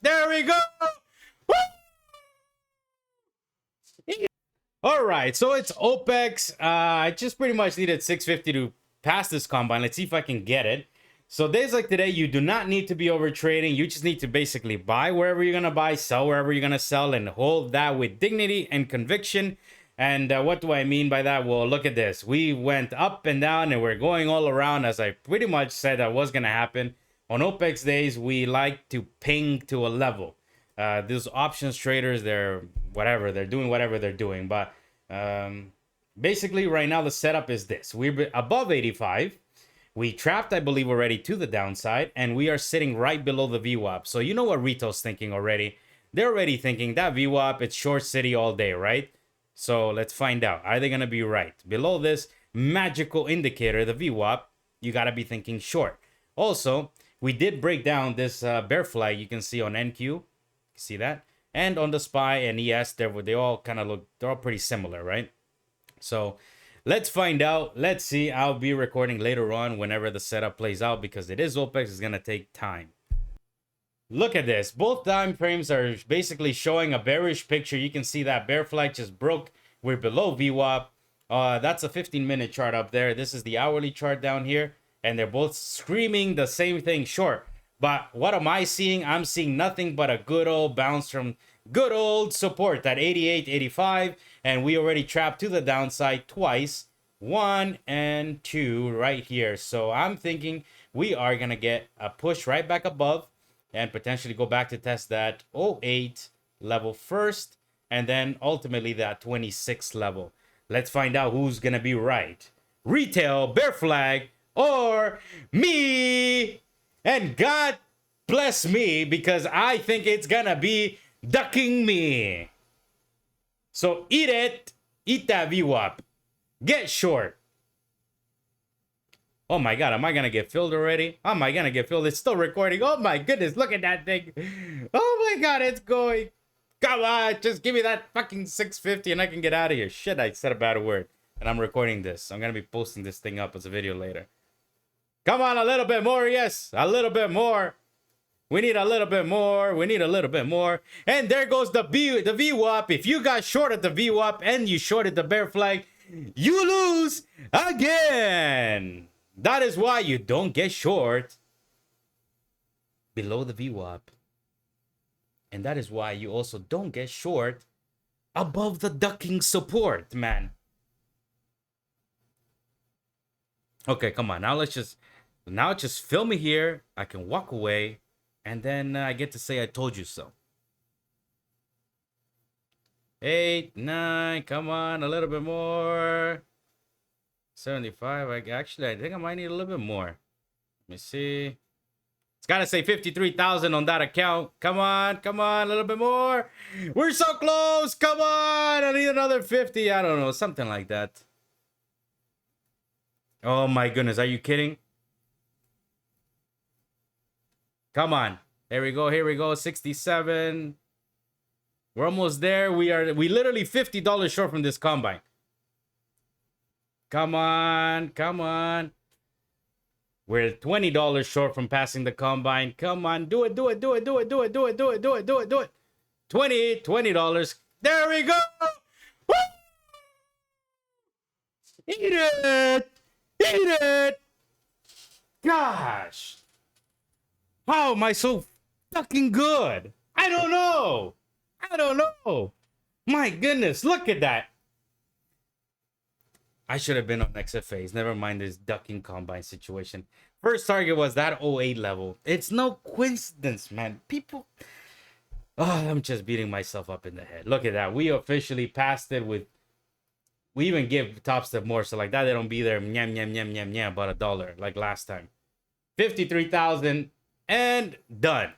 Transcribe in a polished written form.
There we go. Woo! All right, so it's OPEX. I just pretty much needed 650 to pass this combine. Let's see if I can get it. So days like today, you do not need to be over trading. You just need to basically buy wherever you're gonna buy, sell wherever you're gonna sell, and hold that with dignity and conviction. And what do I mean by that? Well, look at this. We went up and down, and we're going all around, as I pretty much said that was gonna happen. On OPEX days, we like to ping to a level. These options traders, they're whatever, they're doing whatever they're doing. But basically right now the setup is this. We're above 85. We trapped, I believe, already to the downside, and we are sitting right below the VWAP. So you know what retail's thinking already. They're already thinking that VWAP, it's short city all day, right? So let's find out. Are they going to be right? Below this magical indicator, the VWAP, you got to be thinking short. Also, we did break down this bear flag you can see on NQ. See that? And on the SPY and ES, they all kind of look, they're all pretty similar, right? So let's find out. Let's see. I'll be recording later on whenever the setup plays out because it is OPEX. It's going to take time. Look at this. Both time frames are basically showing a bearish picture. You can see that bear flag just broke. We're below VWAP. That's a 15-minute chart up there. This is the hourly chart down here. And they're both screaming the same thing, short. But what am I seeing? I'm seeing nothing but a good old bounce from good old support, that 88, 85. And we already trapped to the downside twice. 1 and 2 right here. So I'm thinking we are going to get a push right back above and potentially go back to test that 08 level first. And then ultimately that 26 level. Let's find out who's going to be right. Retail, bear flag, or me. And God bless me because I think it's gonna be ducking me. So eat it. Eat that VWAP. Get short. Oh my God, am I gonna get filled already? Am I gonna get filled? It's still recording. Oh my goodness, look at that thing. Oh my God, it's going. Come on, just give me that fucking 650 and I can get out of here. Shit, I said a bad word. And I'm recording this. I'm gonna be posting this thing up as a video later. Come on, a little bit more. Yes, a little bit more. We need a little bit more. We need a little bit more. And there goes the VWAP. If you got short at the VWAP and you shorted the bear flag, you lose again. That is why you don't get short below the VWAP. And that is why you also don't get short above the ducking support, man. Okay, come on. Now just film me here. I can walk away. And then I get to say I told you so. 8, 9. Come on. A little bit more. 75. I think I might need a little bit more. Let me see. It's got to say 53,000 on that account. Come on. Come on. A little bit more. We're so close. Come on. I need another 50. I don't know. Something like that. Oh my goodness, are you kidding? Come on. Here we go. 67. We're almost there. We literally $50 short from this combine. Come on. We're $20 short from passing the combine. Come on, do it. $20. There we go. Woo! Eat it! Gosh! How am I so fucking good? I don't know! My goodness, look at that! I should have been on XFAs. Never mind this ducking combine situation. First target was that 08 level. It's no coincidence, man. People... Oh, I'm just beating myself up in the head. Look at that. We officially passed it with... We even give Topstep more, so like that they don't be there about $1 like last time. 53,000 and done.